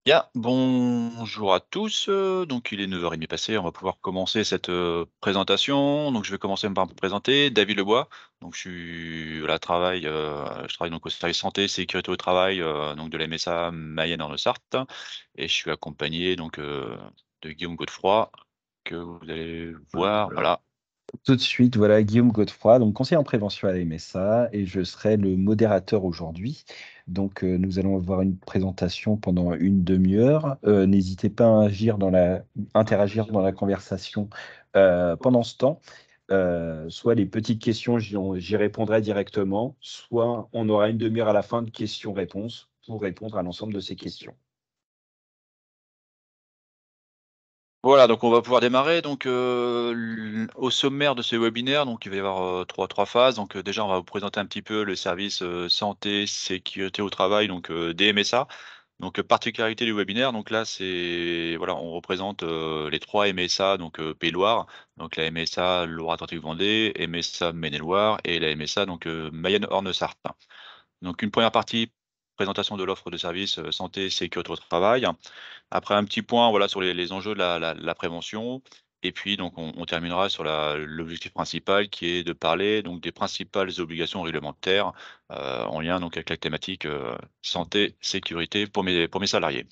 Bien, bonjour à tous, donc il est 9h30 passé, on va pouvoir commencer cette, présentation. Donc je vais commencer par me présenter, David Lebois. Donc je travaille donc au service santé, sécurité au travail, donc de la MSA Mayenne-Orne-Sarthe et je suis accompagné donc, de Guillaume Godefroy que vous allez voir, Voilà. voilà. Tout de suite, voilà Guillaume Godefroy, donc conseiller en prévention à la MSA et je serai le modérateur aujourd'hui. Donc, nous allons avoir une présentation pendant une demi-heure. N'hésitez pas à interagir dans la conversation pendant ce temps. Soit les petites questions, j'y répondrai directement, soit on aura une demi-heure à la fin de questions-réponses pour répondre à l'ensemble de ces questions. Voilà, donc on va pouvoir démarrer. Donc, au sommaire de ce webinaire, donc il va y avoir, trois phases. Donc, déjà, on va vous présenter un petit peu le service, santé, sécurité au travail, donc, des MSA. Donc, particularité du webinaire, donc là, c'est voilà, on représente, les 3 MSA, donc, Pays Loire, donc la MSA Loire-Atlantique-Vendée, MSA Maine-et-Loire et la MSA donc, Mayenne-Orne-Sarthe. Donc une première partie, présentation de l'offre de services, santé, sécurité au travail. Après un petit point, voilà, sur les enjeux de la prévention et puis donc on terminera sur l'objectif principal qui est de parler donc des principales obligations réglementaires, en lien donc avec la thématique, santé, sécurité pour mes salariés.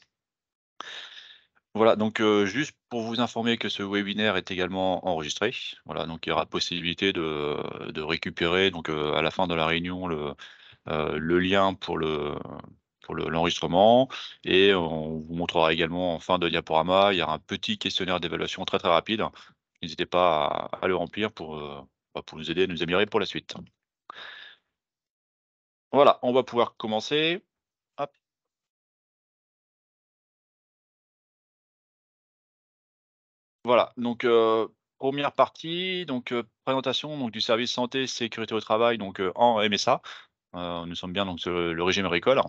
Voilà, donc juste pour vous informer que ce webinaire est également enregistré. Voilà, donc il y aura possibilité de récupérer donc, à la fin de la réunion le lien pour l'enregistrement et on vous montrera également en fin de diaporama, il y aura un petit questionnaire d'évaluation très, très rapide. N'hésitez pas à le remplir pour nous aider à nous améliorer pour la suite. Voilà, on va pouvoir commencer. Hop, voilà, donc 1 partie, donc présentation donc du service santé sécurité au travail donc en MSA. Nous sommes bien donc sur le régime agricole.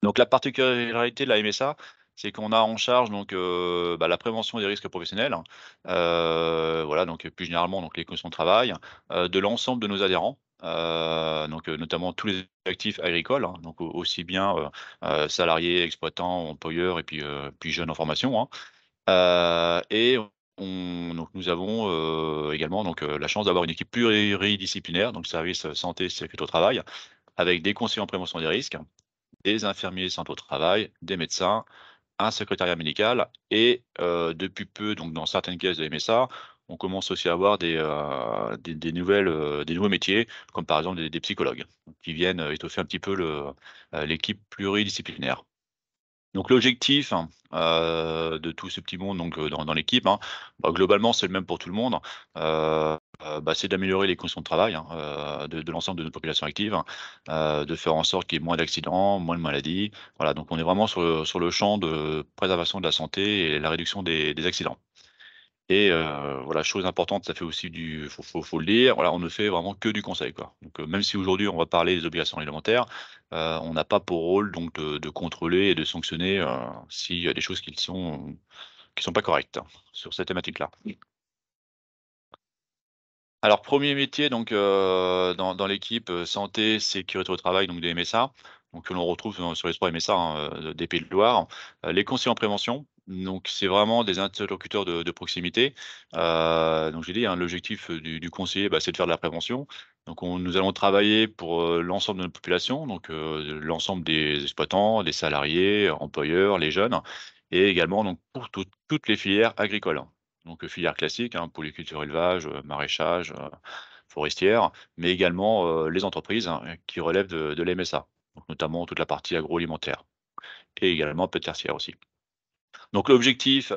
Donc la particularité de la MSA, c'est qu'on a en charge donc, la prévention des risques professionnels, voilà donc plus généralement donc les conditions de travail, de l'ensemble de nos adhérents, donc notamment tous les actifs agricoles, hein, donc aussi bien, salariés, exploitants, employeurs et puis jeunes en formation, hein. Et nous avons, également donc, la chance d'avoir une équipe pluridisciplinaire, donc service, santé, sécurité au travail, avec des conseillers en prévention des risques, des infirmiers santé au travail, des médecins, un secrétariat médical et depuis peu, donc dans certaines caisses de MSA, on commence aussi à avoir des nouveaux métiers, comme par exemple des psychologues, qui viennent, étoffer un petit peu l'équipe pluridisciplinaire. Donc l'objectif, de tout ce petit monde donc, dans l'équipe, hein, globalement, c'est le même pour tout le monde. C'est d'améliorer les conditions de travail, hein, de l'ensemble de notre population active, de faire en sorte qu'il y ait moins d'accidents, moins de maladies. Voilà, donc on est vraiment sur le champ de préservation de la santé et la réduction des accidents. Et voilà, chose importante, ça fait aussi faut le dire, voilà, on ne fait vraiment que du conseil, quoi. Donc même si aujourd'hui on va parler des obligations réglementaires, on n'a pas pour rôle donc de contrôler et de sanctionner, s'il y a des choses qui sont pas correctes, hein, sur cette thématique-là. Alors premier métier donc dans l'équipe, santé, sécurité au travail donc des MSA, donc que l'on retrouve sur les 3 MSA, hein, des Pays de Loire. Les conseillers en prévention, donc c'est vraiment des interlocuteurs de proximité. Donc j'ai dit, hein, l'objectif, du conseiller, c'est de faire de la prévention. Donc nous allons travailler pour, l'ensemble de notre population, donc l'ensemble des exploitants, des salariés, employeurs, les jeunes et également donc pour toutes les filières agricoles. Donc, filière classique, hein, polyculture, élevage, maraîchage, forestière, mais également, les entreprises, hein, qui relèvent de l'MSA, donc notamment toute la partie agroalimentaire et également un peu de tertiaire aussi. Donc l'objectif,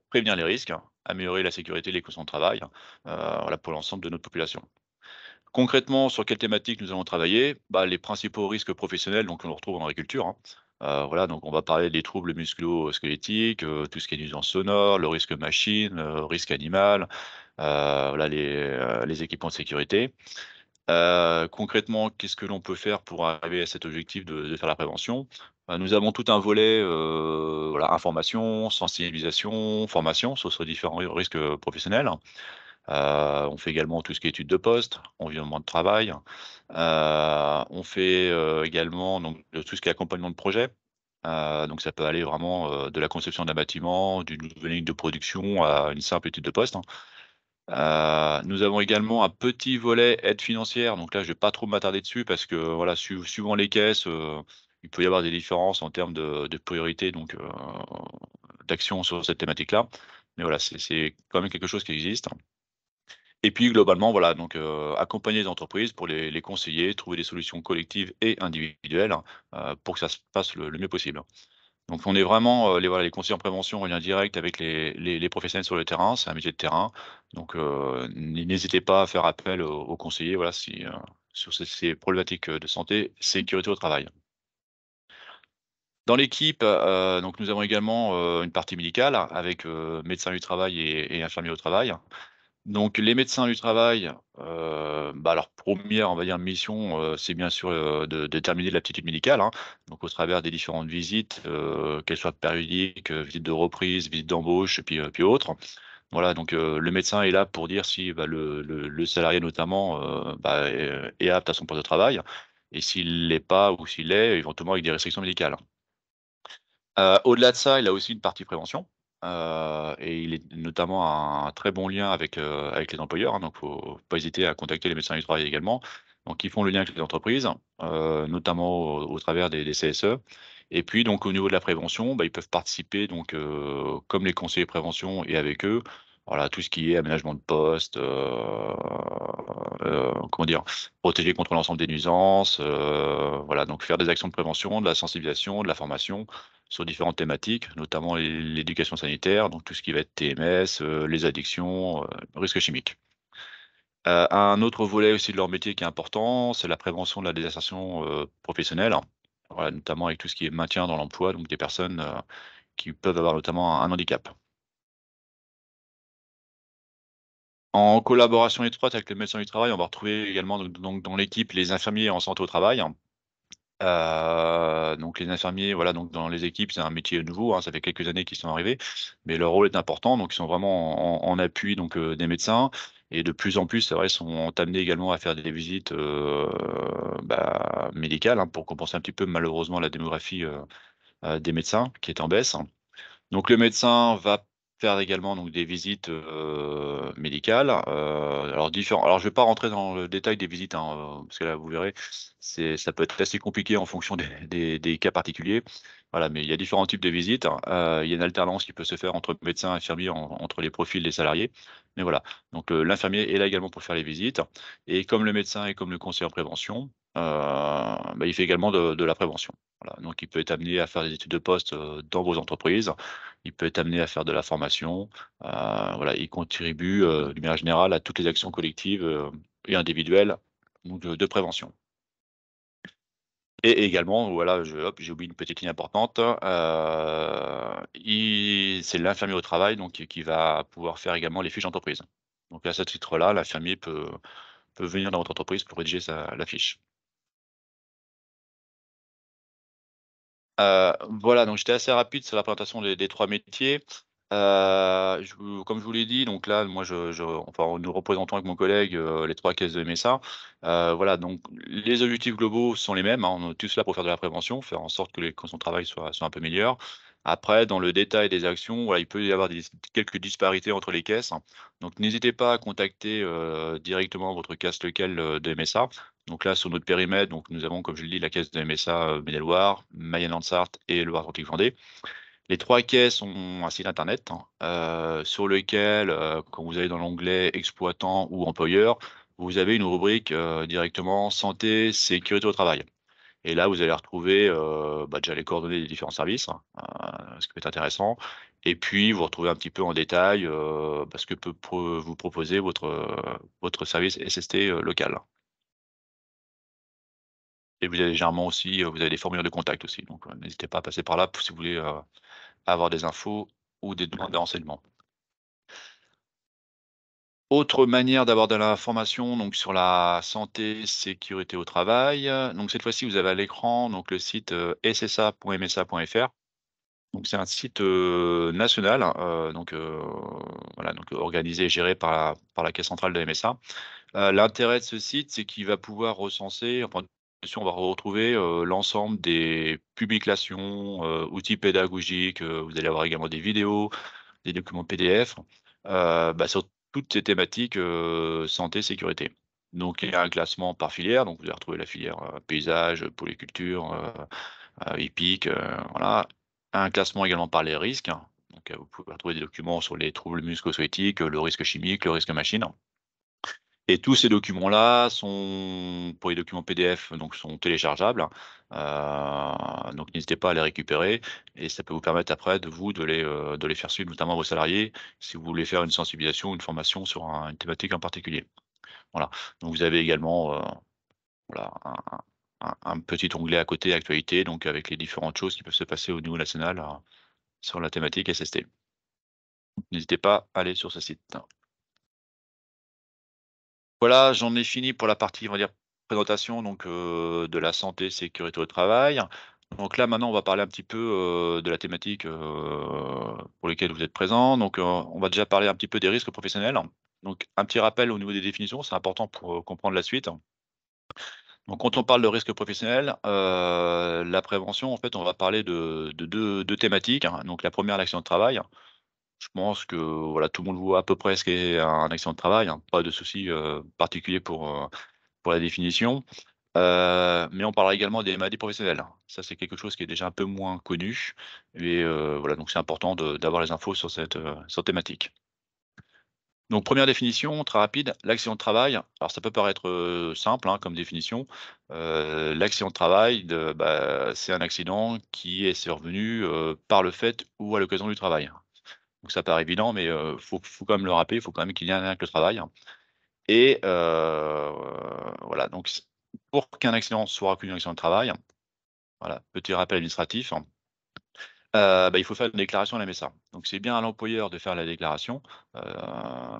prévenir les risques, hein, améliorer la sécurité et les conditions de travail, voilà pour l'ensemble de notre population. Concrètement, sur quelle thématique nous allons travailler? Les principaux risques professionnels, donc on le retrouve en agriculture, hein. Voilà, donc on va parler des troubles musculo-squelettiques, tout ce qui est nuisance sonore, le risque machine, risque animal, voilà les équipements de sécurité. Concrètement, qu'est-ce que l'on peut faire pour arriver à cet objectif de faire la prévention? Nous avons tout un volet, voilà, information, sensibilisation, formation sur ces différents risques, professionnels. On fait également tout ce qui est études de poste, environnement de travail. On fait, également donc tout ce qui est accompagnement de projet. Donc ça peut aller vraiment, de la conception d'un bâtiment, d'une nouvelle ligne de production à une simple étude de poste, hein. Nous avons également un petit volet aide financière, donc là, je vais pas trop m'attarder dessus parce que voilà, suivant les caisses, il peut y avoir des différences en termes de priorité, donc d'action sur cette thématique-là. Mais voilà, c'est quand même quelque chose qui existe. Et puis globalement, voilà, donc accompagner les entreprises pour les conseiller, trouver des solutions collectives et individuelles, pour que ça se passe le mieux possible. Donc on est vraiment, les conseillers en prévention en lien direct avec les professionnels sur le terrain, c'est un métier de terrain. Donc n'hésitez pas à faire appel aux conseillers, voilà, si, sur ces problématiques, de santé, sécurité au travail. Dans l'équipe, donc nous avons également, une partie médicale avec, médecin du travail et infirmiers au travail. Donc les médecins du travail, bah, leur première, on va dire, mission, c'est bien sûr, de déterminer l'aptitude médicale, hein. Donc au travers des différentes visites, qu'elles soient périodiques, visites de reprise, visites d'embauche et puis autres. Voilà, donc le médecin est là pour dire si, bah, le salarié notamment, bah, est apte à son poste de travail et s'il l'est pas ou s'il l'est, éventuellement avec des restrictions médicales. Au-delà de ça, il a aussi une partie prévention, et il est notamment un très bon lien avec les employeurs, hein, donc faut pas hésiter à contacter les médecins du travail également. Donc ils font le lien avec les entreprises, notamment au travers des CSE et puis donc au niveau de la prévention, bah, ils peuvent participer donc comme les conseillers prévention et avec eux, voilà, tout ce qui est aménagement de poste, comment dire? Protéger contre l'ensemble des nuisances, voilà, donc faire des actions de prévention, de la sensibilisation, de la formation sur différentes thématiques, notamment l'éducation sanitaire, donc tout ce qui va être TMS, les addictions, risques chimiques. Un autre volet aussi de leur métier qui est important, c'est la prévention de la désinsertion, professionnelle. Voilà, notamment avec tout ce qui est maintien dans l'emploi, donc des personnes, qui peuvent avoir notamment un handicap. En collaboration étroite avec les médecins du travail, on va retrouver également donc dans l'équipe les infirmiers en santé au travail. Donc les infirmiers, voilà, donc dans les équipes, c'est un métier nouveau, hein, ça fait quelques années qu'ils sont arrivés, mais leur rôle est important, donc ils sont vraiment en appui donc des médecins et de plus en plus, c'est vrai, sont amenés également à faire des visites, bah, médicales, hein, pour compenser un petit peu malheureusement la démographie, des médecins qui est en baisse. Donc le médecin va faire également donc des visites, médicales, alors je vais pas rentrer dans le détail des visites, hein, parce que là vous verrez, ça peut être assez compliqué en fonction des cas particuliers. Voilà, mais il y a différents types de visites, hein. Il y a une alternance qui peut se faire entre médecins, infirmiers, entre les profils des salariés. Mais voilà, donc l'infirmier est là également pour faire les visites et comme le médecin et comme le conseiller en prévention, bah, il fait également de la prévention. Voilà, donc il peut être amené à faire des études de poste, dans vos entreprises. Il peut être amené à faire de la formation, voilà, il contribue, d'une manière générale à toutes les actions collectives, et individuelles, donc de prévention. Et également, voilà, j'ai oublié une petite ligne importante, il c'est l'infirmier au travail, donc qui va pouvoir faire également les fiches d'entreprise. Donc à ce titre-là, l'infirmier peut venir dans votre entreprise pour rédiger la fiche. Voilà, donc j'étais assez rapide sur la présentation des 3 métiers. Comme je vous l'ai dit, donc là, moi, enfin, nous représentons avec mon collègue, les 3 caisses de MSA. Voilà, donc les objectifs globaux sont les mêmes, hein. On est tous là pour faire de la prévention, faire en sorte que les conditions de travail soient un peu meilleures. Après, dans le détail des actions, voilà, il peut y avoir quelques disparités entre les caisses, hein. Donc n'hésitez pas à contacter, directement votre caisse locale, de MSA. Donc là, sur notre périmètre, donc nous avons, comme je l'ai dit, la caisse de MSA, Maine-et-Loire, Mayenne-Lansarthe et Loire-Atlantique-Vendée. Les 3 caisses ont un site internet, hein, sur lequel, quand vous allez dans l'onglet exploitant ou employeur, vous avez une rubrique, directement santé, sécurité au travail. Et là, vous allez retrouver, bah, déjà les coordonnées des différents services, hein, ce qui peut être intéressant. Et puis vous retrouvez un petit peu en détail, bah, ce que peut vous proposer votre service SST, local. Et vous avez généralement aussi, vous avez des formulaires de contact aussi, donc n'hésitez pas à passer par là si vous voulez, avoir des infos ou des demandes de renseignements. Autre manière d'avoir de l'information donc sur la santé, sécurité au travail, donc cette fois-ci vous avez à l'écran donc le site, ssa.msa.fr. Donc c'est un site, national, hein, donc voilà, donc organisé et géré par la caisse centrale de MSA. L'intérêt de ce site, c'est qu'il va pouvoir recenser, enfin on va retrouver, l'ensemble des publications, outils pédagogiques, vous allez avoir également des vidéos, des documents PDF, sur toutes ces thématiques, santé, sécurité. Donc il y a un classement par filière, donc vous allez retrouver la filière, paysage, polyculture, hippique, voilà. Un classement également par les risques, hein. Donc vous pouvez retrouver des documents sur les troubles musculo-squelettiques, le risque chimique, le risque machine. Et tous ces documents-là sont pour les documents PDF, donc sont téléchargeables, donc n'hésitez pas à les récupérer et ça peut vous permettre après de les faire suivre notamment à vos salariés, si vous voulez faire une sensibilisation, une formation sur une thématique en particulier. Voilà, donc vous avez également, voilà un petit onglet à côté actualité, donc avec les différentes choses qui peuvent se passer au niveau national, sur la thématique SST. N'hésitez pas à aller sur ce site. Voilà, j'en ai fini pour la partie, on va dire, présentation donc de la santé, sécurité au travail. Donc là, maintenant, on va parler un petit peu, de la thématique, pour lesquelles vous êtes présents. Donc, on va déjà parler un petit peu des risques professionnels. Donc un petit rappel au niveau des définitions, c'est important pour, comprendre la suite. Donc quand on parle de risque professionnel, la prévention, en fait, on va parler de 2 thématiques, hein. Donc la première, l'accident de travail. Je pense que, voilà, tout le monde voit à peu près ce qu'est un accident de travail, hein. Pas de souci, particulier pour la définition. Mais on parlera également des maladies professionnelles. Ça, c'est quelque chose qui est déjà un peu moins connu et voilà, donc c'est important d'avoir les infos sur cette thématique. Donc première définition, très rapide, l'accident de travail. Alors ça peut paraître, simple, hein, comme définition. L'accident de travail c'est un accident qui est survenu, par le fait ou à l'occasion du travail. Donc ça paraît évident, mais faut quand même le rappeler, il faut quand même qu'il y ait un lien avec le travail. Et voilà, donc pour qu'un accident soit reconnu un accident de travail, voilà, petit rappel administratif, il faut faire une déclaration à la MSA. Donc c'est bien à l'employeur de faire la déclaration, heu,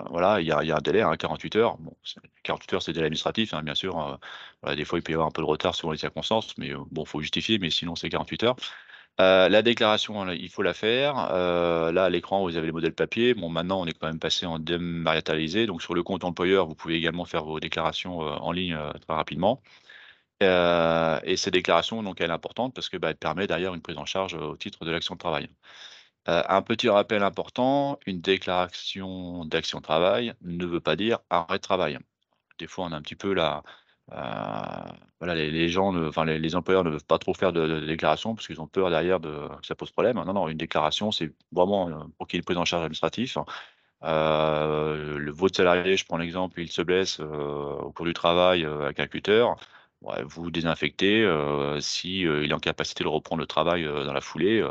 voilà, il y a un délai, hein, 48 heures. Bon, 48 heures, c'est le délai administratif, hein, bien sûr, voilà, des fois, il peut y avoir un peu de retard selon les circonstances, mais bon, faut justifier, mais sinon c'est 48 heures. La déclaration, il faut la faire, là, à l'écran, vous avez les modèles papier. Bon, maintenant, on est quand même passé en dématérialisé, donc sur le compte employeur, vous pouvez également faire vos déclarations, en ligne, très rapidement. Et cette déclaration, donc elle est importante parce que, elle permet derrière une prise en charge, au titre de l'action de travail. Un petit rappel important, une déclaration d'action de travail ne veut pas dire arrêt de travail. Des fois, on a un petit peu heu, voilà, les gens ne enfin les employeurs ne veulent pas trop faire de déclaration parce qu'ils ont peur derrière que ça pose problème. Non, non, une déclaration, c'est vraiment, pour qu'il y ait une prise en charge administrative. Votre salarié, je prends l'exemple, il se blesse, au cours du travail, avec un cutter. Ouais, vous désinfectez, si, il est en capacité de reprendre le travail, dans la foulée,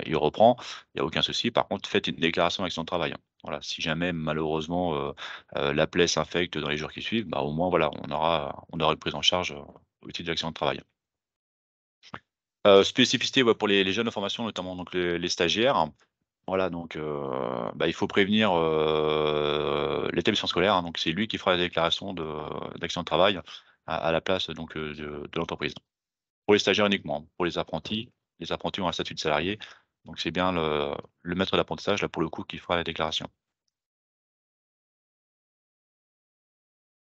il reprend, il y a aucun souci. Par contre, faites une déclaration avec son travail, hein. Voilà, si jamais malheureusement, la plaie s'infecte dans les jours qui suivent, au moins voilà, on aura une prise en charge, au titre de l'accident de travail. Spécificité, ouais, pour les jeunes de formation, notamment donc les stagiaires. Voilà, donc il faut prévenir, l'établissement scolaire, hein, donc c'est lui qui fera la déclaration d'accident de travail à la place donc de l'entreprise. Pour les stagiaires uniquement, hein. Pour les apprentis ont un statut de salarié, donc c'est bien le maître d'apprentissage, là, pour le coup, qui fera la déclaration.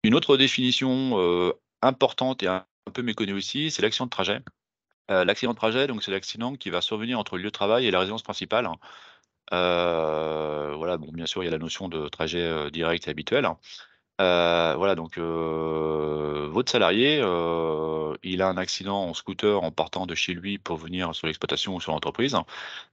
Une autre définition, importante et un peu méconnue aussi, c'est l'accident de trajet. L'accident de trajet, donc c'est l'accident qui va survenir entre le lieu de travail et la résidence principale. Voilà, bon, bien sûr, il y a la notion de trajet, direct et habituel. Voilà, donc votre salarié, il a un accident en scooter en partant de chez lui pour venir sur l'exploitation ou sur l'entreprise.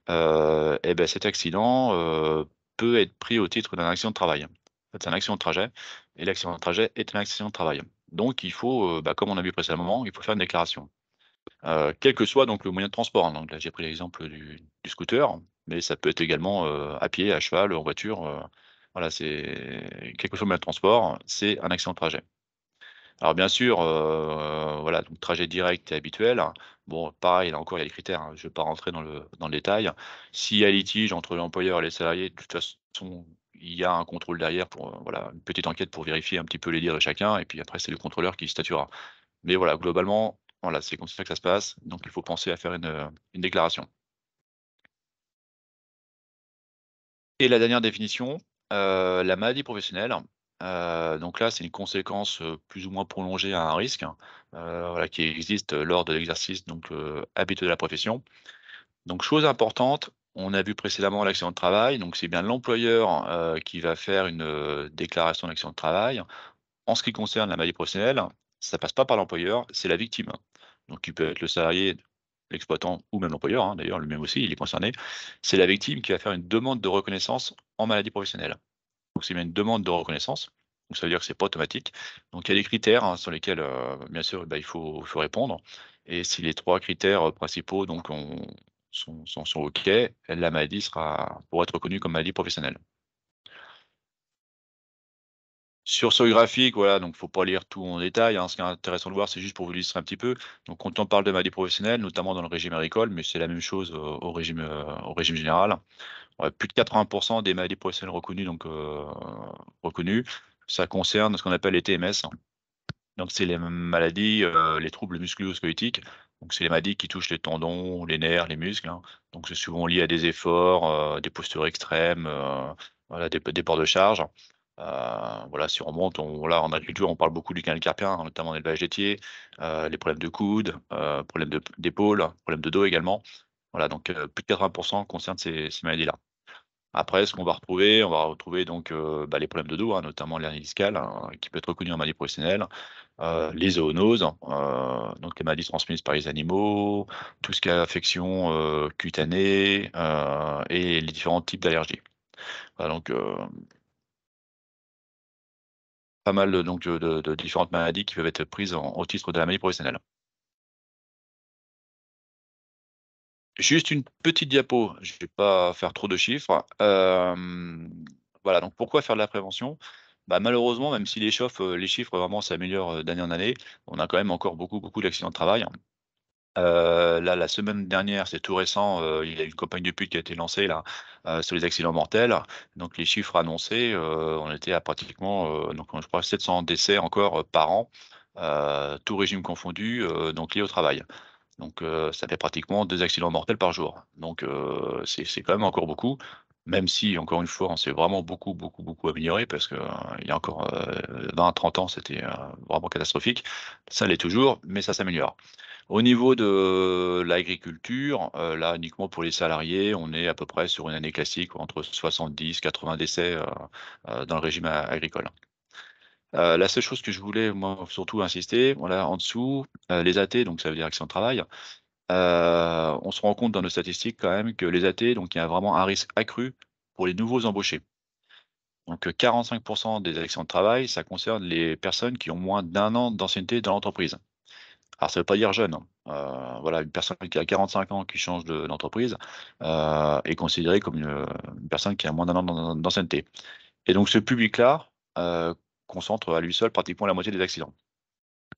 Cet accident, peut être pris au titre d'un accident de travail. En fait, c'est un accident de trajet et l'accident de trajet est un accident de travail. Donc il faut, comme on a vu précédemment, il faut faire une déclaration. Quel que soit donc le moyen de transport, hein. Donc là, j'ai pris l'exemple du scooter, mais ça peut être également, à pied, à cheval, en voiture, voilà, c'est quel que soit le moyen de transport, c'est un accident de trajet. Alors bien sûr, voilà, donc trajet direct et habituel. Bon, pareil, là encore, il y a des critères, hein, je ne vais pas rentrer dans le détail. S'il y a litige entre l'employeur et les salariés, de toute façon, il y a un contrôle derrière pour, voilà, une petite enquête pour vérifier un petit peu les dires de chacun et puis après, c'est le contrôleur qui statuera. Mais voilà, globalement, voilà, c'est comme ça que ça se passe, donc il faut penser à faire une déclaration. Et la dernière définition, la maladie professionnelle. Donc là, c'est une conséquence, plus ou moins prolongée à un risque, voilà, qui existe lors de l'exercice donc habituel de la profession. Donc chose importante, on a vu précédemment l'accident de travail, donc c'est bien l'employeur, qui va faire une, déclaration d'accident de travail. En ce qui concerne la maladie professionnelle, ça passe pas par l'employeur, c'est la victime. Donc il peut être le salarié, l'exploitant ou même l'employeur, hein, d'ailleurs lui-même aussi, il est concerné. C'est la victime qui va faire une demande de reconnaissance en maladie professionnelle. Donc c'est bien une demande de reconnaissance, donc ça veut dire que c'est pas automatique. Donc il y a des critères, hein, sur lesquels, bien sûr, bah, il faut répondre et si les 3 critères, principaux donc sont OK, la maladie pourra être reconnue comme maladie professionnelle. Sur le graphique, voilà, donc faut pas lire tout en détail, hein. Ce qui est intéressant de voir, c'est juste pour vous illustrer un petit peu. Donc quand on parle de maladie professionnelle, notamment dans le régime agricole, mais c'est la même chose, au régime général. Ouais, plus de 80 des maladies professionnelles reconnues reconnues, ça concerne ce qu'on appelle les TMS. Donc c'est les maladies, les troubles musculo-squelettiques. Donc c'est les maladies qui touchent les tendons, les nerfs, les muscles, hein. Donc c'est souvent lié à des efforts, des postures extrêmes, voilà, des ports de charge. Voilà, si on remonte, là en agriculture, on parle beaucoup du canal carpien, hein, notamment en élevage laitier, les problèmes de coude, problèmes d'épaule, problèmes de dos également. Voilà, donc plus de 80 concernent ces maladies-là. Après, ce qu'on va retrouver, on va retrouver donc, bah, les problèmes de dos, hein, notamment l'hernie discale, hein, qui peut être reconnue en maladie professionnelle, les zoonoses, donc les maladies transmises par les animaux, tout ce qui est affection, cutanée, et les différents types d'allergies. Voilà donc, pas mal donc de différentes maladies qui peuvent être prises au titre de la maladie professionnelle. Juste une petite diapo, je vais pas faire trop de chiffres. Voilà, donc pourquoi faire de la prévention? Bah, malheureusement, même si les chiffres vraiment s'améliorent, d'année en année, on a quand même encore beaucoup, beaucoup d'accidents de travail. Là, la semaine dernière, c'est tout récent, il y a une campagne de pub qui a été lancée là, sur les accidents mortels. Donc les chiffres annoncés, on était à pratiquement, donc je crois 700 décès encore, par an, tous régimes confondus, donc liés au travail. Donc ça fait pratiquement 2 accidents mortels par jour. Donc c'est quand même encore beaucoup, même si encore une fois, on s'est vraiment beaucoup, beaucoup, beaucoup amélioré parce que, il y a encore, 20-30 ans, c'était, vraiment catastrophique. Ça l'est toujours, mais ça s'améliore. Au niveau de l'agriculture, là uniquement pour les salariés, on est à peu près sur une année classique entre 70-80 décès, dans le régime agricole. La seule chose que je voulais moi surtout insister, voilà, en dessous, les AT, donc ça veut dire accident de travail. On se rend compte dans nos statistiques quand même que les AT, donc il y a vraiment un risque accru pour les nouveaux embauchés. Donc 45 des accidents de travail, ça concerne les personnes qui ont moins d'1 an d'ancienneté dans l'entreprise. Alors ça veut pas dire jeune, hein. Voilà, une personne qui a 45 ans qui change d'entreprise, est considérée comme une personne qui a moins d'1 an d'ancienneté et donc ce public-là, concentre à lui seul pratiquement la moitié des accidents.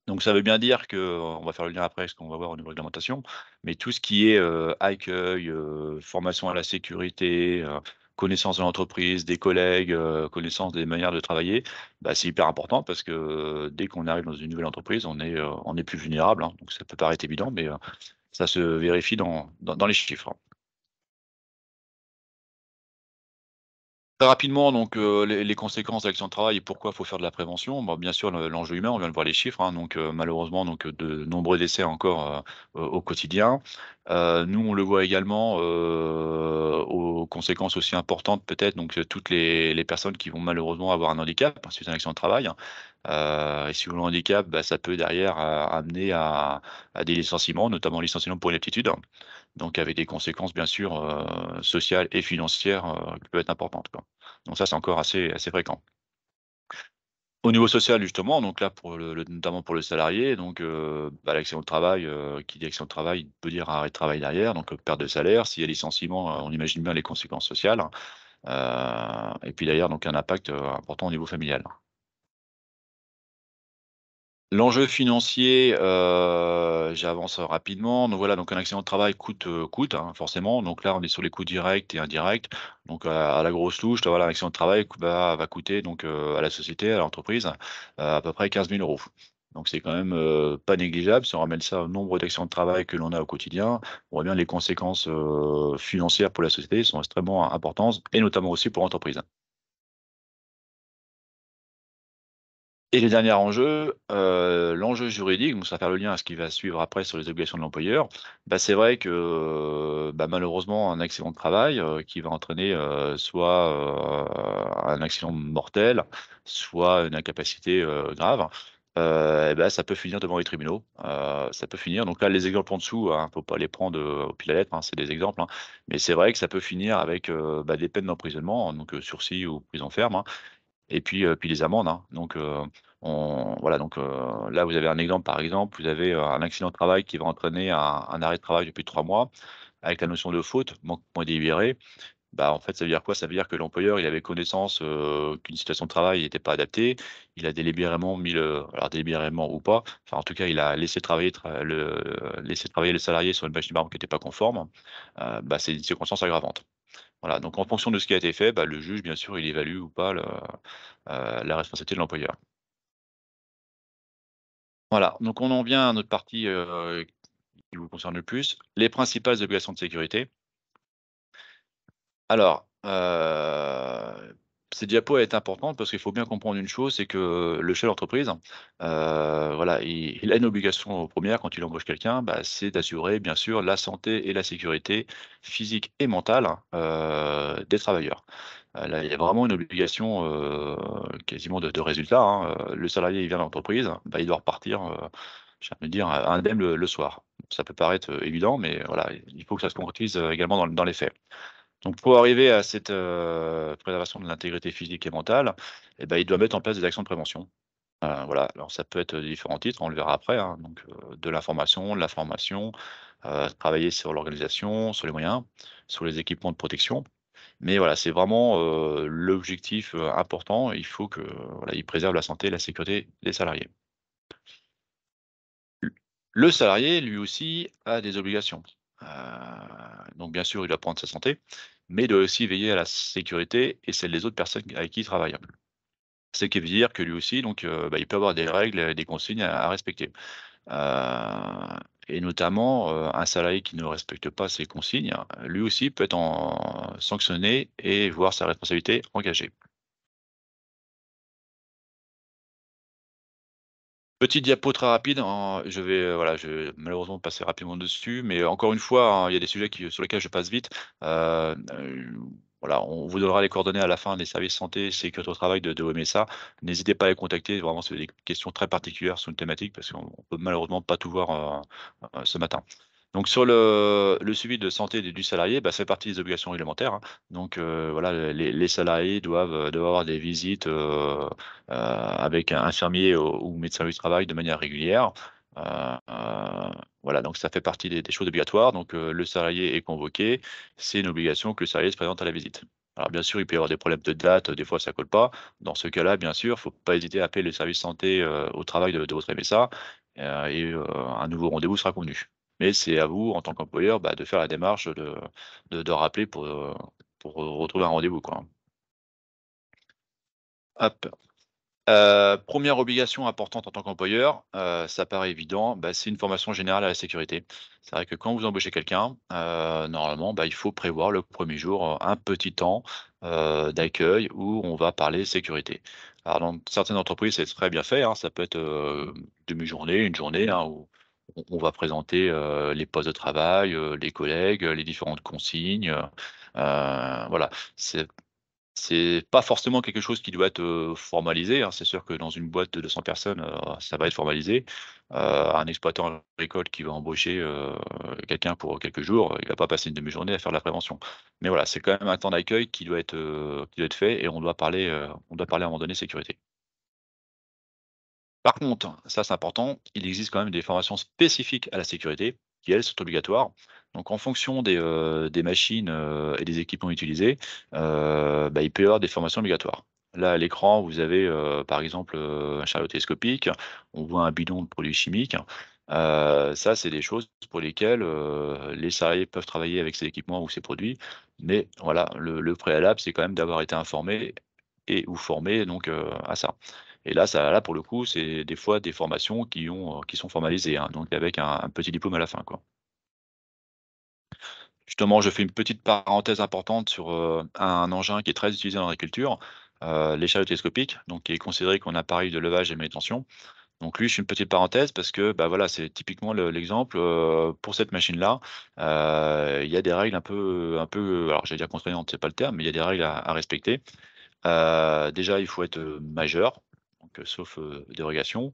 Donc ça veut bien dire que, on va faire le lien après, ce qu'on va voir au niveau réglementation, mais tout ce qui est, accueil, formation à la sécurité, connaissance de l'entreprise, des collègues, connaissance des manières de travailler, bah, c'est hyper important parce que, dès qu'on arrive dans une nouvelle entreprise, on est plus vulnérable, hein, donc ça peut paraître évident, mais, ça se vérifie dans les chiffres. Très rapidement, donc les conséquences de l'accident de travail et pourquoi il faut faire de la prévention. Bah, bien sûr, l'enjeu humain, on vient de voir les chiffres, hein, donc malheureusement, donc de nombreux décès encore, au quotidien. Nous, on le voit également, aux conséquences aussi importantes peut-être, donc toutes les personnes qui vont malheureusement avoir un handicap suite à un accident de travail. Et si vous le handicap, bah, ça peut derrière, amener à des licenciements, notamment licenciements pour inaptitude. Donc avec des conséquences bien sûr, sociales et financières, qui peuvent être importantes, quoi. Donc ça, c'est encore assez fréquent. Au niveau social justement, donc là pour notamment pour le salarié, donc bah, l'accident de travail, qui dit accident de travail peut dire arrêt de travail derrière, donc perte de salaire. S'il y a licenciement, on imagine bien les conséquences sociales, et puis d'ailleurs donc un impact, important au niveau familial. L'enjeu financier, j'avance rapidement. Donc voilà, donc un accident de travail coûte, hein, forcément. Donc là, on est sur les coûts directs et indirects. Donc à la grosse louche, voilà, un accident de travail va coûter donc à la société, à l'entreprise, à peu près 15 000 €. Donc c'est quand même, pas négligeable. Si on ramène ça au nombre d'accidents de travail que l'on a au quotidien, on voit bien les conséquences, financières pour la société sont extrêmement importantes et notamment aussi pour l'entreprise. Et le dernier enjeu, l'enjeu juridique, donc ça va faire le lien à ce qui va suivre après sur les obligations de l'employeur. Bah, c'est vrai que, bah, malheureusement, un accident de travail, qui va entraîner, soit, un accident mortel, soit une incapacité, grave, et bah, ça peut finir devant les tribunaux. Ça peut finir donc là, les exemples en dessous, hein, faut pas les prendre, au pied de la lettre, hein, c'est des exemples, hein. Mais c'est vrai que ça peut finir avec, bah, des peines d'emprisonnement, donc sursis ou prison ferme, hein. Et puis les amendes, hein. Donc on voilà, donc là, vous avez un exemple, par exemple, vous avez, un accident de travail qui va entraîner un arrêt de travail de plus de 3 mois avec la notion de faute, manquement délibéré. Bah, en fait, ça veut dire quoi? Ça veut dire que l'employeur, il avait connaissance, qu'une situation de travail n'était pas adaptée. Il a délibérément mis le alors délibérément ou pas, enfin, en tout cas, il a laissé travailler le salarié sur une machine à qui n'était pas conforme. Bah, c'est une circonstance aggravante. Voilà, donc en fonction de ce qui a été fait, bah, le juge, bien sûr, il évalue ou pas la responsabilité de l'employeur. Voilà, donc on en vient à notre partie, qui vous concerne le plus, les principales obligations de sécurité. Alors, cette diapo est importante parce qu'il faut bien comprendre une chose, c'est que le chef d'entreprise, voilà, il a une obligation première quand il embauche quelqu'un, bah, c'est d'assurer bien sûr la santé et la sécurité physique et mentale, des travailleurs. Là, il y a vraiment une obligation, quasiment de résultat, hein, le salarié, il vient dans l'entreprise, bah, il doit repartir, j'ai envie de dire, indemne le soir. Ça peut paraître, évident, mais voilà, il faut que ça se concrétise, également dans les faits. Donc pour arriver à cette, préservation de l'intégrité physique et mentale, et ben il doit mettre en place des actions de prévention. Voilà, alors ça peut être, différents titres, on le verra après, hein, donc de l'information, de la formation, travailler sur l'organisation, sur les moyens, sur les équipements de protection. Mais voilà, c'est vraiment, l'objectif, important. Il faut que, voilà, il préserve la santé et la sécurité des salariés. Le salarié, lui aussi, a des obligations. Heu, donc bien sûr, il doit prendre sa santé, mais il doit aussi veiller à la sécurité et celle des autres personnes avec qui il travaille. Ce qui veut dire que lui aussi, donc bah, il peut avoir des règles et des consignes à respecter. Et notamment, un salarié qui ne respecte pas ces consignes, lui aussi peut être sanctionné et voir sa responsabilité engagée. Petite diapo très rapide, je vais, voilà, je vais malheureusement passer rapidement dessus, mais encore une fois, hein, il y a des sujets sur lesquels je passe vite. Voilà, on vous donnera les coordonnées à la fin des services santé, sécurité au travail de OMSA. N'hésitez pas à les contacter, vraiment, c'est des questions très particulières sur une thématique parce qu'on peut malheureusement pas tout voir, ce matin. Donc sur le suivi de santé du salarié, bah, ça fait partie des obligations réglementaires, hein. Donc voilà, les salariés doivent avoir des visites, avec un infirmier ou médecin du travail de manière régulière. Heu voilà, donc ça fait partie des choses obligatoires. Donc le salarié est convoqué, c'est une obligation que le salarié se présente à la visite. Alors bien sûr, il peut y avoir des problèmes de date, des fois ça colle pas. Dans ce cas-là, bien sûr, il faut pas hésiter à appeler le service santé, au travail de votre MSA, un nouveau rendez-vous sera convenu. Mais c'est à vous, en tant qu'employeur, bah, de faire la démarche de rappeler pour retrouver un rendez-vous, quoi. Hop. 1 obligation importante en tant qu'employeur, ça paraît évident, bah, c'est une formation générale à la sécurité. C'est vrai que quand vous embauchez quelqu'un, normalement, bah, il faut prévoir le premier jour, un petit temps, d'accueil où on va parler sécurité. Alors dans certaines entreprises, c'est très bien fait, hein, ça peut être, demi-journée, une journée, hein, où on va présenter, les postes de travail, les collègues, les différentes consignes, voilà. C'est pas forcément quelque chose qui doit être, formalisé, hein. C'est sûr que dans une boîte de 200 personnes, ça va être formalisé. Un exploitant agricole qui va embaucher, quelqu'un pour quelques jours, il va pas passer une demi-journée à faire de la prévention. Mais voilà, c'est quand même un temps d'accueil qui doit être fait et on doit parler à un moment donné sécurité. Par contre, ça c'est important, il existe quand même des formations spécifiques à la sécurité qui, elles, sont obligatoires. Donc en fonction des machines, et des équipements utilisés, bah, il peut y avoir des formations obligatoires. Là, à l'écran, vous avez, par exemple, un chariot télescopique, on voit un bidon de produits chimiques. Ça, c'est des choses pour lesquelles, les salariés peuvent travailler avec ces équipements ou ces produits. Mais voilà, le préalable, c'est quand même d'avoir été informé et ou formé donc, à ça. Et là, pour le coup, c'est des fois des formations qui sont formalisées, hein, donc avec un petit diplôme à la fin, quoi. Justement, je fais une petite parenthèse importante sur, un engin qui est très utilisé dans l'agriculture. les chariots télescopiques, donc qui est considéré comme un appareil de levage et manutention. Donc lui, je fais une petite parenthèse parce que, bah, voilà, c'est typiquement l'exemple, pour cette machine-là, il y a des règles un peu, alors j'allais dire contraignantes, c'est pas le terme, mais il y a des règles à respecter. Déjà, il faut être, majeur, donc sauf, dérogation.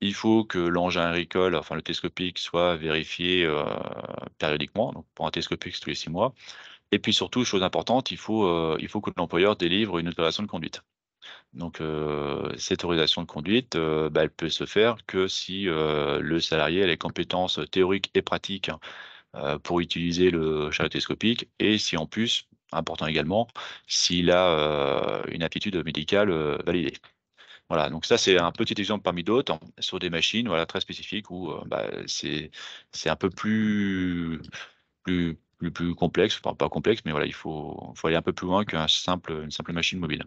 Il faut que l'engin agricole, enfin le télescopique, soit vérifié, périodiquement, donc pour un télescopique, c'est tous les 6 mois. Et puis surtout, chose importante, il faut que l'employeur délivre une autorisation de conduite. Donc, cette autorisation de conduite, bah, elle peut se faire que si, le salarié a les compétences théoriques et pratiques, pour utiliser le chariot télescopique et si en plus, important également, s'il a, une aptitude médicale, validée. Voilà, donc ça, c'est un petit exemple parmi d'autres sur des machines, voilà, très spécifiques où, bah, c'est un peu plus complexe, enfin pas complexe, mais voilà, il faut aller un peu plus loin une simple machine mobile.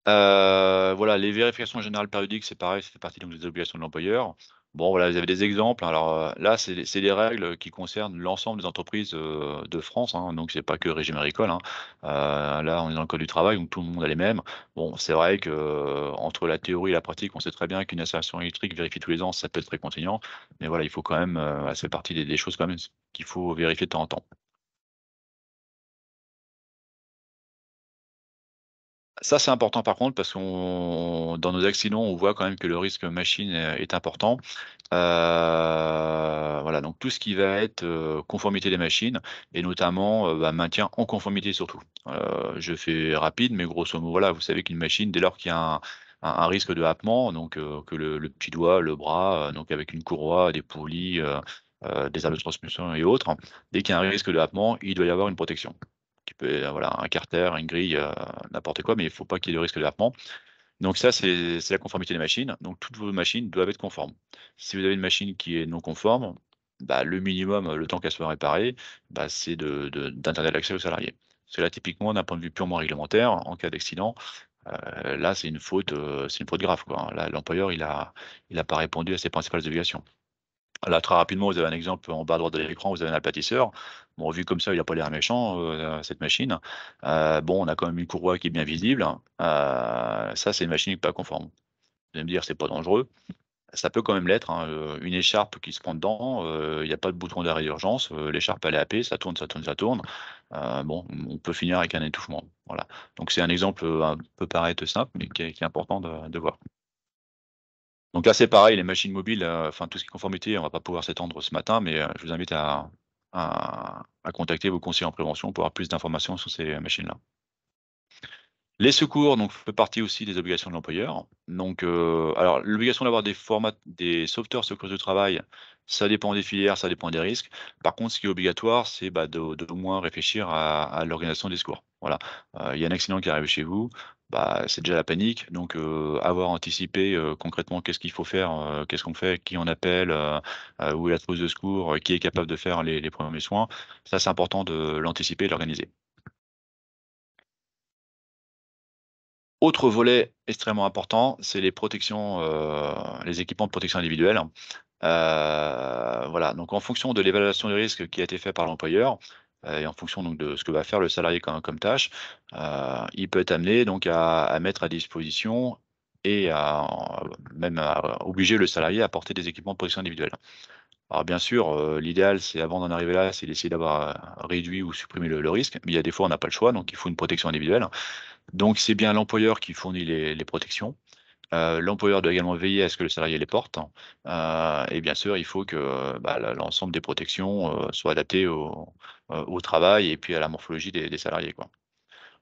Voilà, les vérifications générales périodiques, c'est pareil, ça fait partie donc des obligations de l'employeur. Bon, voilà, vous avez des exemples. Alors, là, c'est des règles qui concernent l'ensemble des entreprises, de France, hein, donc c'est pas que le régime agricole, hein. Là, on est dans le code du travail, donc tout le monde a les mêmes. Bon, c'est vrai que, entre la théorie et la pratique, on sait très bien qu'une installation électrique vérifiée tous les ans, ça peut être très contraignant, mais voilà, il faut quand même, ça fait partie des choses quand même qu'il faut vérifier de temps en temps. Ça, c'est important par contre parce qu'on dans nos accidents, on voit quand même que le risque machine, est important. Voilà, donc tout ce qui va être, conformité des machines et notamment, bah, maintien en conformité surtout. Je fais rapide, mais grosso modo, voilà, vous savez qu'une machine, dès lors qu'il y a un risque de happement, donc que le petit doigt, le bras, donc avec une courroie, des poulies, des arbres de transmission et autres, dès qu'il y a un risque de happement, il doit y avoir une protection. Qui peut, voilà, un carter, une grille, n'importe quoi, mais il ne faut pas qu'il y ait de risque de happement. Donc ça, c'est la conformité des machines. Donc toutes vos machines doivent être conformes. Si vous avez une machine qui est non conforme, bah, le minimum, le temps qu'elle soit réparée, bah, c'est d'interdire l'accès aux salariés. Parce que là, typiquement, d'un point de vue purement réglementaire, en cas d'accident, là, c'est une faute grave, quoi, hein. Là, l'employeur, il a pas répondu à ses principales obligations. Là, très rapidement, vous avez un exemple en bas à droite de l'écran, vous avez un alpatisseur. Bon, vu comme ça, il a pas l'air méchant, cette machine. Bon, on a quand même une courroie qui est bien visible. Ça, c'est une machine qui est pas conforme. Vous allez me dire: «C'est pas dangereux». Ça peut quand même l'être, hein, une écharpe qui se prend dedans, il y a pas de bouton d'arrêt d'urgence, l'écharpe elle est happée, ça tourne, ça tourne, ça tourne. Bon, on peut finir avec un étouffement, voilà. Donc c'est un exemple, peut paraître simple, mais qui est important de voir. Donc là, c'est pareil, les machines mobiles, enfin tout ce qui est conformité, on va pas pouvoir s'étendre ce matin, mais je vous invite à contacter vos conseillers en prévention pour avoir plus d'informations sur ces machines-là. Les secours, donc fait partie aussi des obligations de l'employeur. Donc, alors l'obligation d'avoir des sauveteurs secours du travail, ça dépend des filières, ça dépend des risques. Par contre, ce qui est obligatoire, c'est, bah, de au moins réfléchir à l'organisation des secours. Voilà, il y a un accident qui arrive chez vous, bah, c'est déjà la panique. Donc, avoir anticipé, concrètement qu'est-ce qu'il faut faire, qu'est-ce qu'on fait, qui on appelle, où est la trousse de secours, qui est capable de faire les premiers soins. Ça, c'est important de l'anticiper et de l'organiser. Autre volet extrêmement important, c'est les protections, les équipements de protection individuelle. Voilà, donc en fonction de l'évaluation des risques qui a été faite par l'employeur, et en fonction donc de ce que va faire le salarié comme tâche, il peut être amené donc à mettre à disposition et même à obliger le salarié à porter des équipements de protection individuelle. Alors bien sûr, l'idéal, c'est avant d'en arriver là, c'est d'essayer d'avoir, réduit ou supprimé le risque, mais il y a des fois on n'a pas le choix, donc il faut une protection individuelle. Donc c'est bien l'employeur qui fournit les protections. L'employeur doit également veiller à ce que le salarié les porte, et bien sûr, il faut que, bah, l'ensemble des protections, soient adaptées au travail et puis à la morphologie des salariés, quoi.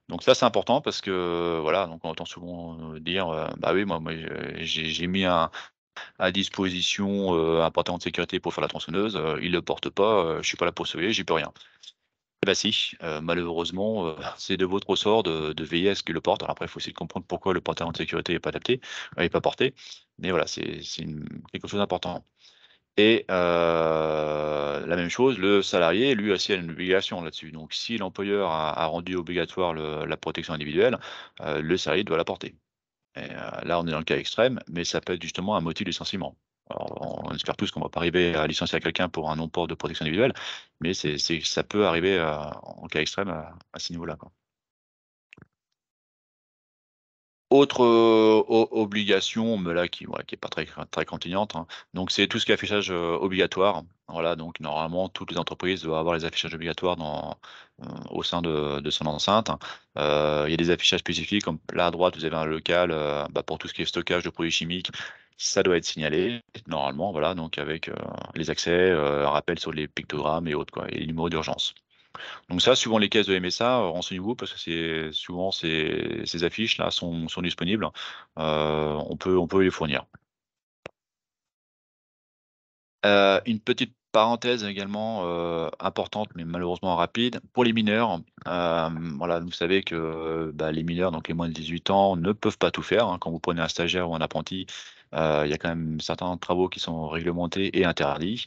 Donc ça, c'est important parce que, voilà, donc on entend souvent, dire, «Bah, oui, moi j'ai mis à disposition, un pantalon de sécurité pour faire la tronçonneuse, il le porte pas, je suis pas là pour surveiller, j'y peux rien». Eh bah si, malheureusement, c'est de votre ressort de veiller à ce qu'il le porte. Alors après, il faut essayer de comprendre pourquoi le pantalon de sécurité est pas adapté, est pas porté. Mais voilà, c'est quelque chose d'important et la même chose, le salarié, lui aussi, a une obligation là-dessus. Donc si l'employeur a rendu obligatoire la protection individuelle, le salarié doit la porter. Et là, on est dans le cas extrême, mais ça peut être justement un motif de licenciement. Alors, on espère tous qu'on va pas arriver à licencier quelqu'un pour un non-port de protection individuelle, mais ça peut arriver, en cas extrême à ce niveau-là, quoi. Autre, obligation, mais là qui voilà, qui est pas très contraignante, hein, donc c'est tout ce qui est affichage, obligatoire. Voilà, donc normalement toutes les entreprises doivent avoir les affichages obligatoires au sein de son enceinte. Il y a des affichages spécifiques comme là à droite vous avez un local, pour tout ce qui est stockage de produits chimiques, ça doit être signalé normalement, voilà, donc avec, les accès, un rappel sur les pictogrammes et autres quoi et les numéros d'urgence. Donc ça, suivant les caisses de MSA, renseignez-vous parce que c'est souvent ces affiches-là sont disponibles. On peut les fournir. Une petite parenthèse également, importante, mais malheureusement rapide, pour les mineurs, voilà, vous savez que, les mineurs, donc les moins de 18 ans, ne peuvent pas tout faire, hein. Quand vous prenez un stagiaire ou un apprenti, il y a quand même certains travaux qui sont réglementés et interdits.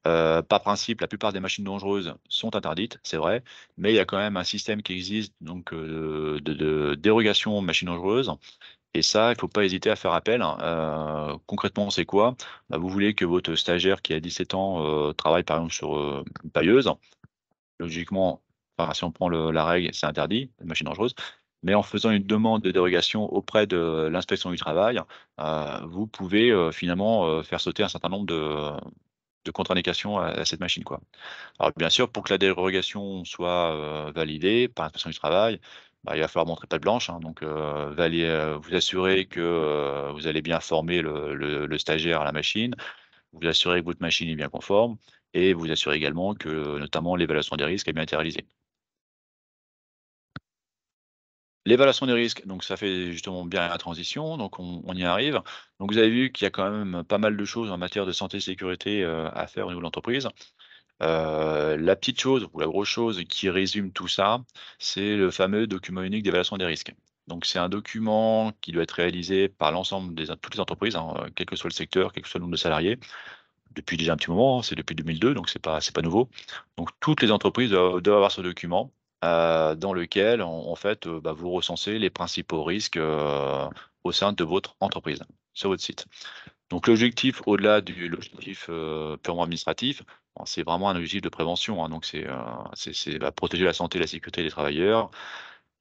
Par principe, la plupart des machines dangereuses sont interdites, c'est vrai, mais il y a quand même un système qui existe donc, de dérogation aux machines dangereuses et ça, il faut pas hésiter à faire appel, hein. Concrètement, c'est quoi? Vous voulez que votre stagiaire qui a 17 ans, travaille par exemple sur, une pailleuse. Logiquement, enfin, si on prend la règle, c'est interdit, une machine dangereuse. Mais en faisant une demande de dérogation auprès de l'inspection du travail, vous pouvez, finalement, faire sauter un certain nombre de contre-indications à cette machine, quoi. Alors bien sûr, pour que la dérogation soit, validée par l'inspection du travail, il va falloir montrer patte blanche, hein, donc vous assurer que, vous allez bien former le stagiaire à la machine, vous assurer que votre machine est bien conforme et vous assurer également que, notamment, l'évaluation des risques a bien été réalisée. L'évaluation des risques, donc ça fait justement bien la transition, donc on y arrive. Donc vous avez vu qu'il y a quand même pas mal de choses en matière de santé et sécurité, à faire au niveau de l'entreprise. La petite chose ou la grosse chose qui résume tout ça, c'est le fameux document unique d'évaluation des risques. Donc c'est un document qui doit être réalisé par l'ensemble toutes les entreprises, hein, quel que soit le secteur, quel que soit le nombre de salariés, depuis déjà un petit moment, hein, c'est depuis 2002, donc c'est pas nouveau. Donc toutes les entreprises doivent avoir ce document, dans lequel en fait, vous recensez les principaux risques, au sein de votre entreprise, sur votre site. Donc l'objectif, au-delà de l'objectif, purement administratif, bon, c'est vraiment un objectif de prévention, hein, donc protéger la santé et la sécurité des travailleurs,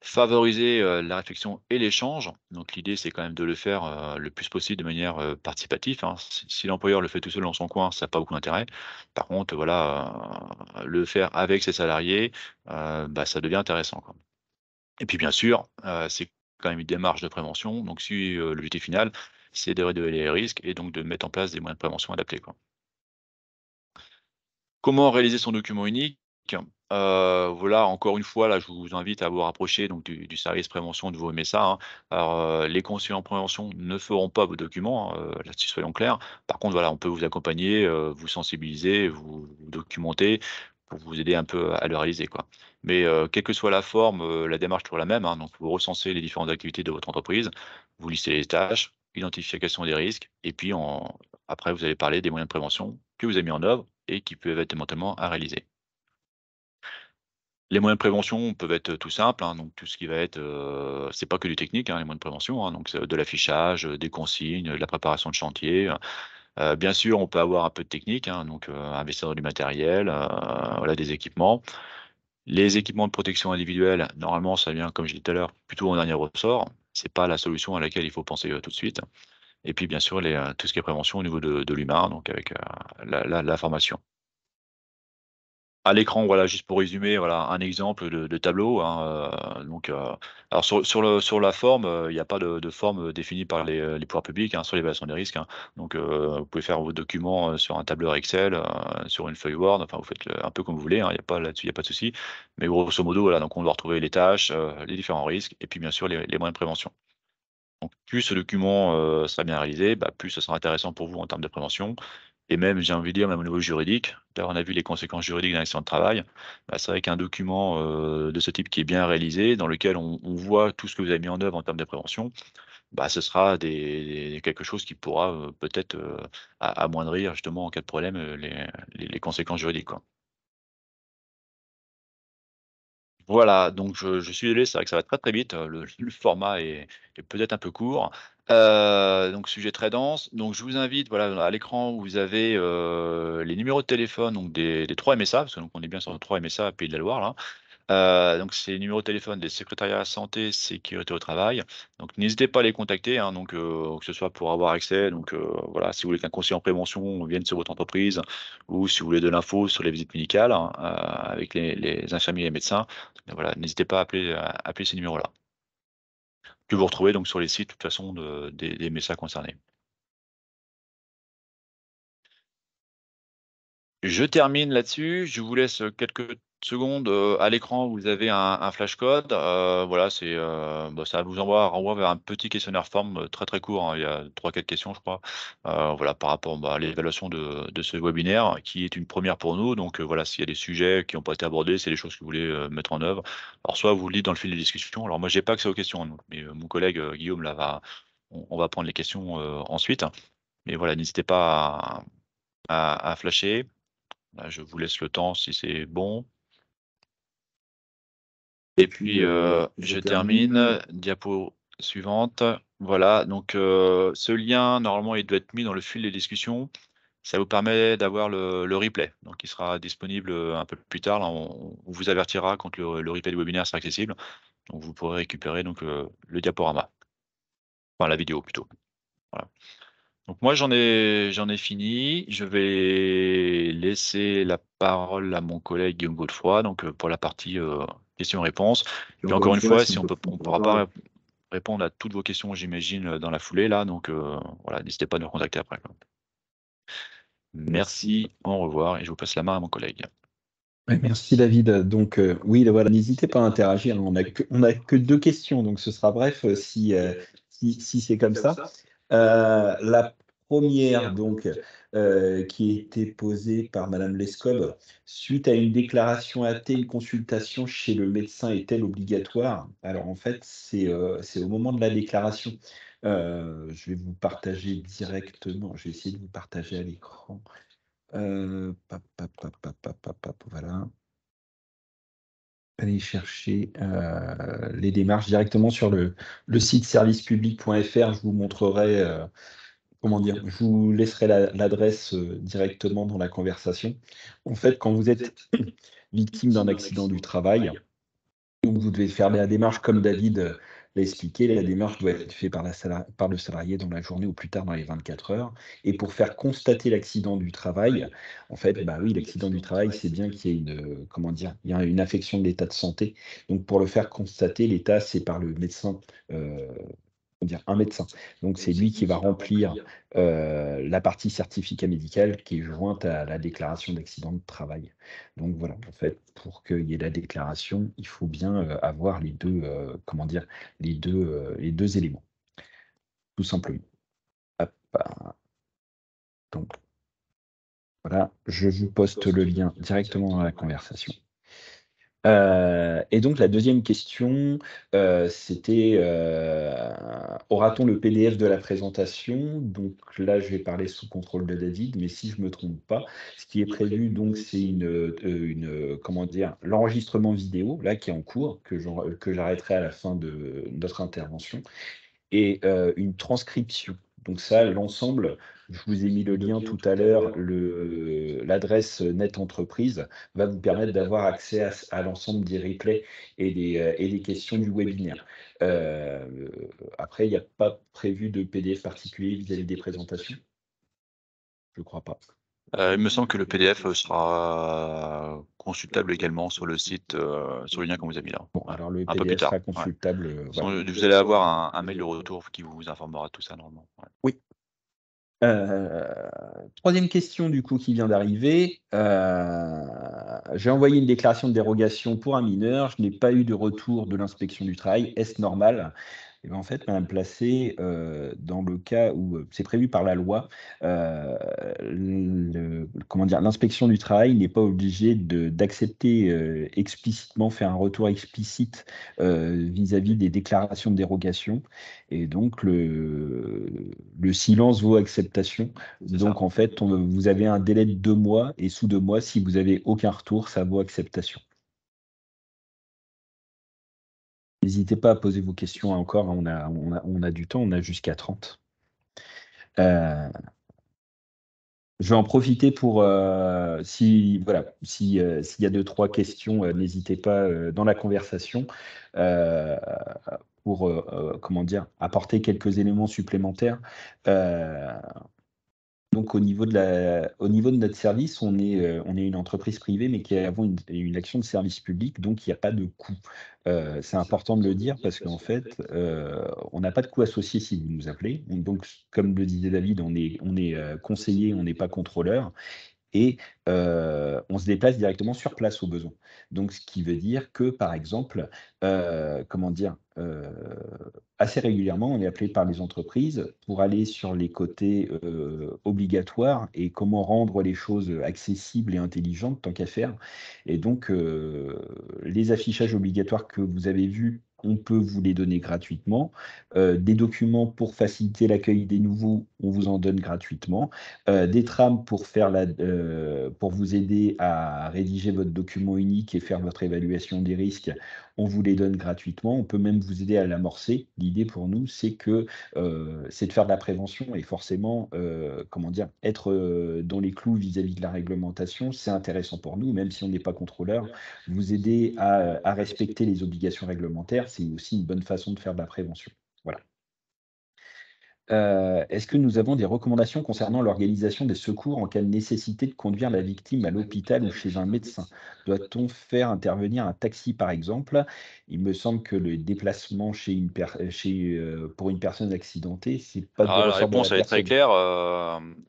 favoriser, la réflexion et l'échange. Donc l'idée, c'est quand même de le faire, le plus possible de manière, participative, hein. Si l'employeur le fait tout seul dans son coin, ça a pas beaucoup d'intérêt. Par contre, voilà, le faire avec ses salariés, ça devient intéressant, quoi. Et puis bien sûr, c'est quand même une démarche de prévention, donc si, l'objectif final, c'est de réduire les risques et donc de mettre en place des moyens de prévention adaptés, quoi. Comment réaliser son document unique? Voilà, encore une fois, là, je vous invite à vous rapprocher donc du service prévention de vos MSA, hein. Alors, les conseillers en prévention ne feront pas vos documents, hein, là-dessus soyons clairs. Par contre, voilà, on peut vous accompagner, vous sensibiliser, vous documenter pour vous aider un peu à le réaliser, quoi. Mais, quelle que soit la forme, la démarche est toujours la même, hein. Donc vous recensez les différentes activités de votre entreprise, vous listez les tâches, identification des risques et puis après vous allez parler des moyens de prévention que vous avez mis en œuvre et qui peuvent être éventuellement à réaliser. Les moyens de prévention peuvent être tout simples, hein, donc tout ce qui va être, c'est pas que du technique, hein, les moyens de prévention, hein, donc c'est de l'affichage, des consignes, de la préparation de chantier. Bien sûr, on peut avoir un peu de technique, hein, donc investir dans du matériel, voilà, des équipements. Les équipements de protection individuelle, normalement, ça vient, comme je disais tout à l'heure, plutôt en dernier ressort. C'est pas la solution à laquelle il faut penser, tout de suite. Et puis, bien sûr, tout ce qui est prévention au niveau de l'humain, donc avec, la formation. À l'écran, voilà, juste pour résumer, voilà, un exemple de tableau, hein, alors sur la forme, il n'y a pas de forme, définie par les pouvoirs publics, hein, sur l'évaluation des risques, hein. Donc, vous pouvez faire vos documents, sur un tableur Excel, sur une feuille Word, enfin, vous faites, un peu comme vous voulez, hein, il y a pas là-dessus, il y a pas de souci. Mais grosso modo, voilà, donc on doit retrouver les tâches, les différents risques et puis bien sûr les moyens de prévention. Donc plus ce document, sera bien réalisé, plus ce sera intéressant pour vous en termes de prévention et même, j'ai envie de dire, même au niveau juridique. Là, on a vu les conséquences juridiques d'un accident de travail. C'est vrai qu'un document, de ce type qui est bien réalisé, dans lequel on voit tout ce que vous avez mis en œuvre en termes de prévention, ce sera quelque chose qui pourra, peut-être, amoindrir justement en cas de problème, les conséquences juridiques, quoi. Voilà, donc je suis désolé, c'est vrai que ça va très, très vite, le format est peut-être un peu court. Donc sujet très dense. Donc je vous invite, voilà, à l'écran, vous avez, les numéros de téléphone donc des 3 MSA, parce que donc on est bien sur 3 MSA Pays de la Loire là. Donc c'est les numéros de téléphone des secrétariats santé, sécurité au travail. Donc n'hésitez pas à les contacter, hein, donc que ce soit pour avoir accès, donc voilà, si vous voulez qu'un conseiller en prévention vienne sur votre entreprise ou si vous voulez de l'info sur les visites médicales, hein, avec les infirmiers et les médecins, voilà, n'hésitez pas à appeler ces numéros-là, que vous retrouvez donc sur les sites de toute façon des médecins concernés. Je termine là-dessus. Je vous laisse, quelques secondes, à l'écran, vous avez un flashcode, voilà, ça vous renvoie vers un petit questionnaire forme, très, très court, hein. Il y a 3-4 questions, je crois, voilà, par rapport, à l'évaluation de ce webinaire qui est une première pour nous. Donc, voilà, s'il y a des sujets qui n'ont pas été abordés, c'est des choses que vous voulez, mettre en œuvre. Alors soit vous le dites dans le fil des discussions. Alors moi, j'ai pas accès aux questions, hein, mais, mon collègue, Guillaume là on va prendre les questions, ensuite. Mais voilà, n'hésitez pas à flasher. Là, je vous laisse le temps si c'est bon. Et puis, je termine. Diapo suivante. Voilà, donc ce lien, normalement, il doit être mis dans le fil des discussions. Ça vous permet d'avoir le replay. Donc il sera disponible, un peu plus tard. Là, on vous avertira quand le replay du webinaire sera accessible. Donc vous pourrez récupérer donc, le diaporama. Enfin, la vidéo plutôt. Voilà. Donc moi j'en ai fini. Je vais laisser la parole à mon collègue Guillaume Godefroy, donc pour la partie, questions-réponses. Puis encore une fois, si on pourra pas répondre à toutes vos questions, j'imagine, dans la foulée là, donc voilà, n'hésitez pas à nous contacter après, quoi. Merci, au revoir et je vous passe la main à mon collègue. Ouais, merci David. Donc oui, voilà, n'hésitez pas à interagir, hein. On a que 2 questions, donc ce sera bref, si c'est comme ça. La première donc, qui a été posée par madame Lescob: «Suite à une déclaration AT, une consultation chez le médecin est-elle obligatoire?» Alors en fait, c'est au moment de la déclaration. Je vais vous partager directement, je vais essayer de vous partager à l'écran. Voilà. Aller chercher, les démarches directement sur le site servicepublic.fr. Je vous montrerai, comment dire? Je vous laisserai l'adresse, directement dans la conversation. En fait, quand vous êtes victime d'un accident du travail, donc vous devez faire la démarche comme David, l'a expliqué. La démarche doit être faite par le salarié dans la journée ou plus tard dans les 24 heures. Et pour faire constater l'accident du travail, en fait, bah oui, l'accident du travail, c'est bien qu'il y ait une, comment dire? Il y a une affection de l'état de santé. Donc pour le faire constater, l'état, c'est par le médecin, comment dire? Un médecin. Donc c'est lui qui va remplir, la partie certificat médical qui est jointe à la déclaration d'accident de travail. Donc voilà, en fait, pour qu'il y ait la déclaration, il faut bien, avoir les 2, comment dire? Les deux éléments, tout simplement. Hop, donc voilà, je vous poste le lien directement dans la conversation. Et donc la deuxième question, c'était, aura-t-on le PDF de la présentation? Donc là, je vais parler sous contrôle de David, mais si je ne me trompe pas, ce qui est prévu donc c'est comment dire? L'enregistrement vidéo, là, qui est en cours, que j'arrêterai à la fin de notre intervention, et une transcription. Donc ça, l'ensemble, je vous ai mis le lien tout à l'heure, l'adresse Net Entreprise va vous permettre d'avoir accès à l'ensemble des replays et des questions du webinaire. Après, il n'y a pas prévu de PDF particulier vis-à-vis des présentations? Je crois pas. Il me semble que le PDF, sera consultable également sur le site, sur le lien qu'on vous a mis là. Bon, Ouais, alors le un peu plus PDF tard, sera ouais. consultable, voilà. Vous allez avoir un mail de retour qui vous informera de tout ça normalement, ouais. Oui. 3e question du coup qui vient d'arriver. J'ai envoyé une déclaration de dérogation pour un mineur. Je n'ai pas eu de retour de l'inspection du travail. Est-ce normal? Et ben, en fait, madame Placé, dans le cas où, c'est prévu par la loi, comment dire? L'inspection du travail n'est pas obligée d'accepter, explicitement, faire un retour explicite, vis-à-vis des déclarations de dérogation, et donc le silence vaut acceptation. C'est ça. Donc en fait, vous avez un délai de 2 mois, et sous 2 mois, si vous avez aucun retour, ça vaut acceptation. N'hésitez pas à poser vos questions, encore, hein, on a du temps, on a jusqu'à 30. Heu Je vais en profiter pour, s'il y a deux, trois questions, n'hésitez pas dans la conversation euh, pour, comment dire, apporter quelques éléments supplémentaires. Euh, donc au niveau de notre service, on est une entreprise privée, mais qui avons une action de service public, donc il n'y a pas de coût. C'est important de le dire parce qu'en fait, on n'a pas de coût associé si vous nous appelez. Donc, comme le disait David, on est conseiller, on n'est pas contrôleur et on se déplace directement sur place au besoin. Donc ce qui veut dire que, par exemple, comment dire? Assez régulièrement, on est appelé par les entreprises pour aller sur les côtés, obligatoires et comment rendre les choses, accessibles et intelligentes tant qu'à faire et donc les affichages obligatoires que vous avez vus, on peut vous les donner gratuitement. Des documents pour faciliter l'accueil des nouveaux, on vous en donne gratuitement. Des trames pour vous aider à rédiger votre document unique et faire votre évaluation des risques, on vous les donne gratuitement. On peut même vous aider à l'amorcer. L'idée pour nous, c'est de faire de la prévention et forcément, comment dire? Être, dans les clous vis-à-vis de la réglementation, c'est intéressant pour nous, même si on n'est pas contrôleur. Vous aider à respecter les obligations réglementaires, c'est aussi une bonne façon de faire de la prévention. Voilà. Est-ce que nous avons des recommandations concernant l'organisation des secours en cas de nécessité de conduire la victime à l'hôpital ou chez un médecin? Doit-on faire intervenir un taxi, par exemple? Il me semble que le déplacement pour une personne accidentée, c'est pas du Alors la ressort de la réponse, elle est très personne. claire,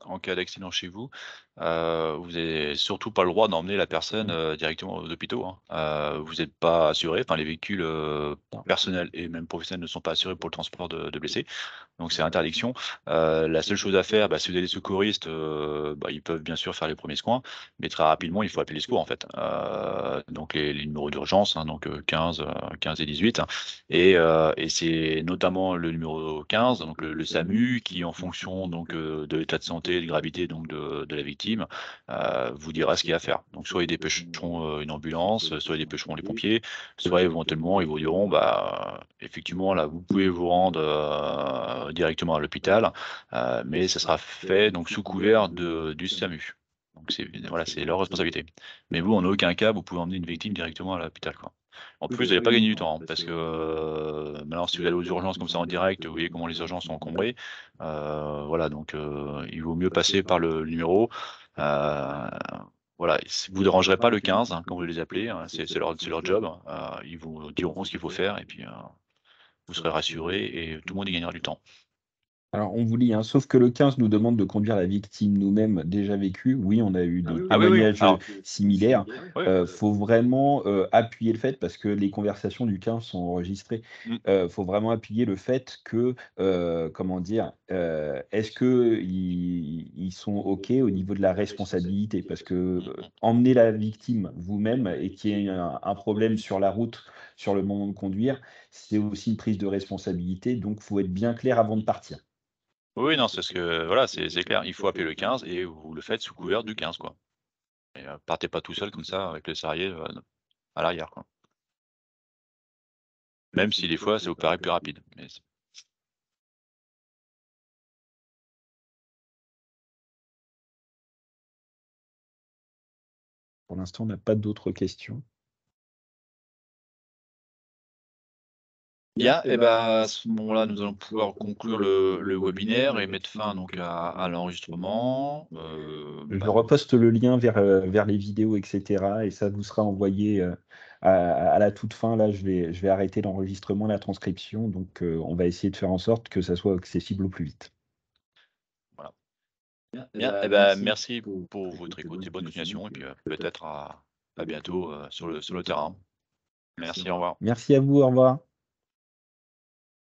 en cas d'accident chez vous, vous avez surtout pas le droit d'emmener la personne, directement aux hôpitaux, hein. Vous êtes pas assuré, enfin les véhicules, personnels et même professionnels ne sont pas assurés pour le transport de blessés. Donc c'est interdiction. La seule chose à faire, bah, si vous avez des secouristes, bah, ils peuvent bien sûr faire les premiers soins, mais très rapidement, il faut appeler les secours en fait. Donc les numéros d'urgence, hein, donc 15 et 18 et c'est notamment le numéro 15, donc le SAMU qui en fonction donc, de l'état de santé, de gravité donc de la victime, vous dira ce qu'il y a à faire. Donc soit ils dépêcheront, une ambulance, soit ils dépêcheront les pompiers, soit éventuellement ils vous diront: «Bah, effectivement là vous pouvez vous rendre, directement à l'hôpital, mais ça sera fait donc sous couvert du SAMU». Donc c'est voilà, c'est leur responsabilité. Mais vous, en aucun cas, vous pouvez emmener une victime directement à l'hôpital, quoi. En plus, vous allez pas gagner du temps, hein, parce que, maintenant si vous allez aux urgences comme ça en direct, vous voyez comment les urgences sont encombrées. Voilà donc, il vaut mieux passer par le numéro. Heu, voilà, vous dérangerez pas le 15, hein, quand vous les appelez, hein, c'est leur job. Ils vous diront ce qu'il faut faire et puis, vous serez rassurés et tout le monde y gagnera du temps. Alors, on vous lit, hein, sauf que le 15 nous demande de conduire la victime nous-mêmes déjà vécue. Oui, on a eu des Ah oui, oui, témoignages, alors similaires. oui, Faut vraiment, appuyer le fait parce que les conversations du 15 sont enregistrées. mmh, Faut vraiment appuyer le fait que, comment dire? Est-ce qu'ils sont OK au niveau de la responsabilité? Parce que, mmh mh. emmener la victime vous-même et qu'il y ait un problème sur la route, sur le moment de conduire, c'est aussi une prise de responsabilité, donc faut être bien clair avant de partir. Oui, non, c'est ce que voilà, c'est clair. Il faut appeler le 15 et vous le faites sous couvert du 15, quoi et partez pas tout seul comme ça avec le salarié, à l'arrière, quoi. Même si des fois ça vous paraît plus rapide, mais c'est Pour l'instant, on n'a pas d'autres questions. bien et bah, à ce moment-là, nous allons pouvoir conclure le webinaire et mettre fin donc à l'enregistrement, Je bah reposte le lien vers les vidéos et cetera et ça vous sera envoyé, à la toute fin. Là, je vais arrêter l'enregistrement, la transcription, donc on va essayer de faire en sorte que ça soit accessible au plus vite. voilà. Bien et bah, merci pour votre écoute et bonne continuation et puis, peut-être à bientôt, sur le terrain. Merci, au revoir. Merci à vous, au revoir.